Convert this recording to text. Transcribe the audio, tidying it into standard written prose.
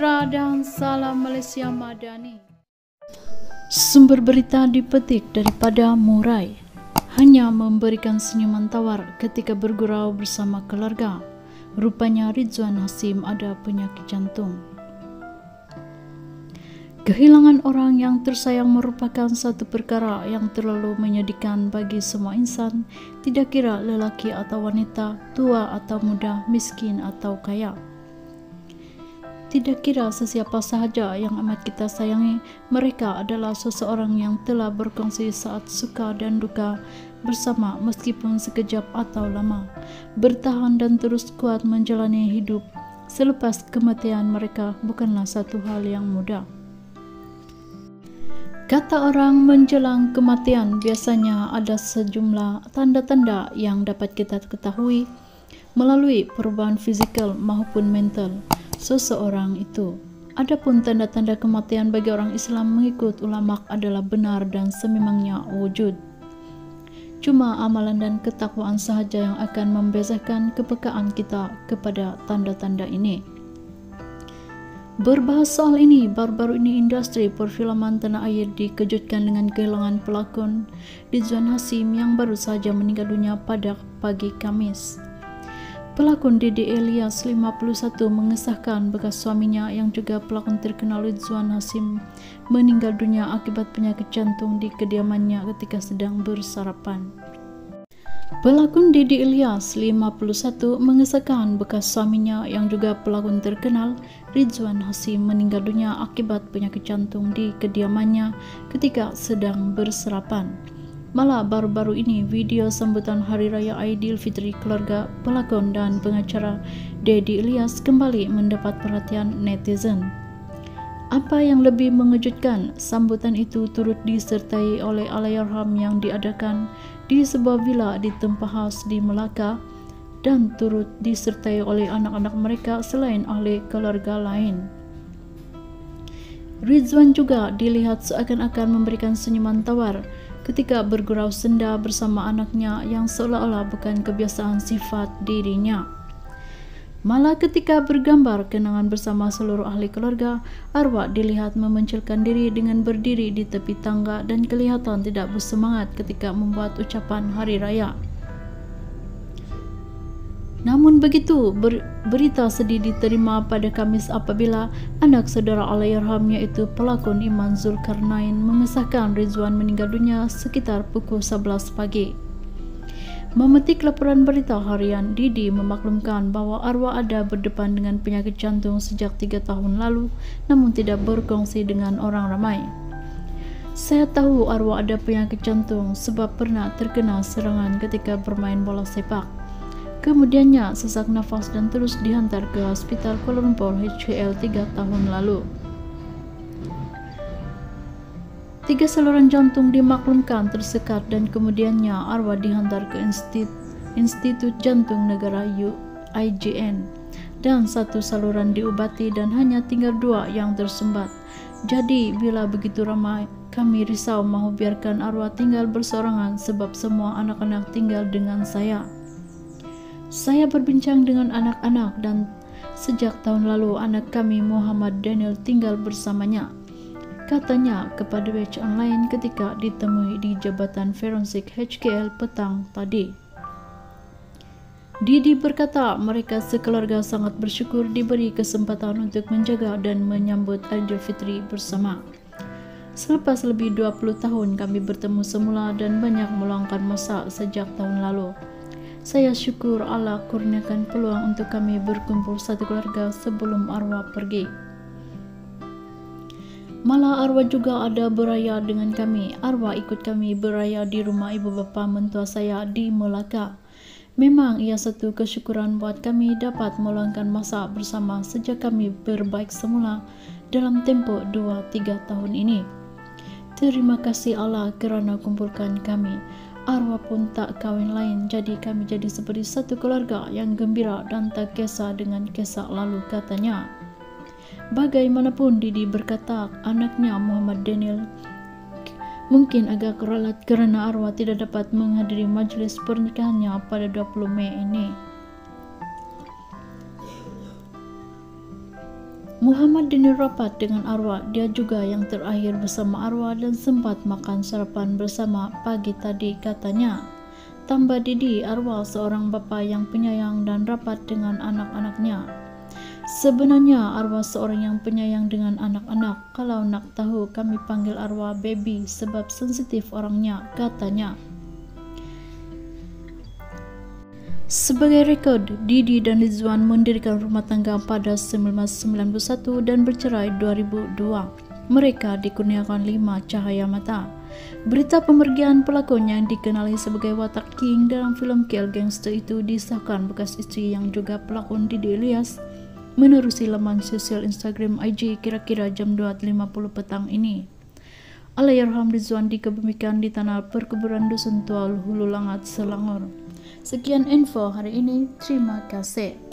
sejahtera dan salam Malaysia Madani. Sumber berita dipetik daripada Murai. Hanya memberikan senyuman tawar ketika bergurau bersama keluarga. Rupanya Ridzuan Hasim ada penyakit jantung. Kehilangan orang yang tersayang merupakan satu perkara yang terlalu menyedihkan bagi semua insan, tidak kira lelaki atau wanita, tua atau muda, miskin atau kaya. Tidak kira sesiapa sahaja yang amat kita sayangi, mereka adalah seseorang yang telah berkongsi saat suka dan duka bersama meskipun sekejap atau lama, bertahan dan terus kuat menjalani hidup selepas kematian mereka bukanlah satu hal yang mudah. Kata orang, menjelang kematian biasanya ada sejumlah tanda-tanda yang dapat kita ketahui melalui perubahan fizikal maupun mental seseorang itu. Adapun tanda-tanda kematian bagi orang Islam mengikut ulama adalah benar dan sememangnya wujud. Cuma amalan dan ketakwaan sahaja yang akan membezakan kepekaan kita kepada tanda-tanda ini. Berbahas soal ini, baru-baru ini industri perfilman tanah air dikejutkan dengan kehilangan pelakon Ridzuan Hasim yang baru saja meninggal dunia pada pagi Kamis. Pelakon Dede Elias 51 mengesahkan bekas suaminya yang juga pelakon terkenal Ridzuan Hasim meninggal dunia akibat penyakit jantung di kediamannya ketika sedang bersarapan. Pelakon Dede Elias 51 mengesahkan bekas suaminya yang juga pelakon terkenal Ridzuan Hasim meninggal dunia akibat penyakit jantung di kediamannya ketika sedang bersarapan. Malah baru-baru ini video sambutan Hari Raya Aidilfitri keluarga pelakon dan pengacara Dede Elias kembali mendapat perhatian netizen. Apa yang lebih mengejutkan, sambutan itu turut disertai oleh Allahyarham yang diadakan di sebuah villa di Tempah House di Melaka dan turut disertai oleh anak-anak mereka selain ahli keluarga lain. Ridzuan juga dilihat seakan-akan memberikan senyuman tawar ketika bergurau senda bersama anaknya yang seolah-olah bukan kebiasaan sifat dirinya. Malah ketika bergambar kenangan bersama seluruh ahli keluarga, arwah dilihat memunculkan diri dengan berdiri di tepi tangga dan kelihatan tidak bersemangat ketika membuat ucapan hari raya. Namun begitu, berita sedih diterima pada Kamis apabila anak saudara Allahyarham yaitu pelakon Iman Zulkarnain mengesahkan Ridzuan meninggal dunia sekitar pukul 11 pagi. Memetik laporan berita harian, Didi memaklumkan bahwa arwah ada berdepan dengan penyakit jantung sejak 3 tahun lalu, namun tidak berkongsi dengan orang ramai. Saya tahu arwah ada penyakit jantung sebab pernah terkena serangan ketika bermain bola sepak. Kemudiannya sesak nafas dan terus dihantar ke Hospital Kuala Lumpur HKL 3 tahun lalu. 3 saluran jantung dimaklumkan tersekat dan kemudiannya arwah dihantar ke Institut Jantung Negara IJN dan 1 saluran diobati dan hanya tinggal 2 yang tersumbat. Jadi bila begitu ramai, kami risau mahu biarkan arwah tinggal bersorangan sebab semua anak-anak tinggal dengan saya. Saya berbincang dengan anak-anak dan sejak tahun lalu anak kami Muhammad Daniel tinggal bersamanya, katanya kepada Watch Online ketika ditemui di Jabatan Forensik HKL petang tadi. Didi berkata mereka sekeluarga sangat bersyukur diberi kesempatan untuk menjaga dan menyambut Aidilfitri bersama. Selepas lebih 20 tahun kami bertemu semula dan banyak meluangkan masa sejak tahun lalu. Saya syukur Allah kurniakan peluang untuk kami berkumpul satu keluarga sebelum arwah pergi. Malah arwah juga ada beraya dengan kami. Arwah ikut kami beraya di rumah ibu bapa mentua saya di Melaka. Memang ia satu kesyukuran buat kami dapat meluangkan masa bersama sejak kami berbaik semula dalam tempoh 2-3 tahun ini. Terima kasih Allah kerana kumpulkan kami. Arwah pun tak kawin lain, jadi kami jadi seperti satu keluarga yang gembira dan tak kisah dengan kisah lalu, katanya. Bagaimanapun Didi berkata anaknya Muhammad Daniel mungkin agak ralat kerana arwah tidak dapat menghadiri majlis pernikahannya pada 20 Mei ini. Muhammad Dini rapat dengan Arwah. Dia juga yang terakhir bersama Arwah dan sempat makan sarapan bersama pagi tadi, katanya. Tambah Didi, Arwah seorang bapa yang penyayang dan rapat dengan anak-anaknya. Sebenarnya Arwah seorang yang penyayang dengan anak-anak. Kalau nak tahu, kami panggil Arwah baby sebab sensitif orangnya, katanya. Sebagai rekod, Didi dan Rizwan mendirikan rumah tangga pada 1991 dan bercerai 2002. Mereka dikurniakan 5 cahaya mata. Berita pemergian pelakon yang dikenali sebagai watak king dalam film Kill Gangster itu disahkan bekas istri yang juga pelakon Didi Ilyas menerusi laman sosial Instagram IG kira-kira jam 2.50 petang ini. Allahyarham Rizwan dikebumikan di tanah perkuburan Dusun Tual, Hulu Langat, Selangor. Sekian info hari ini, terima kasih.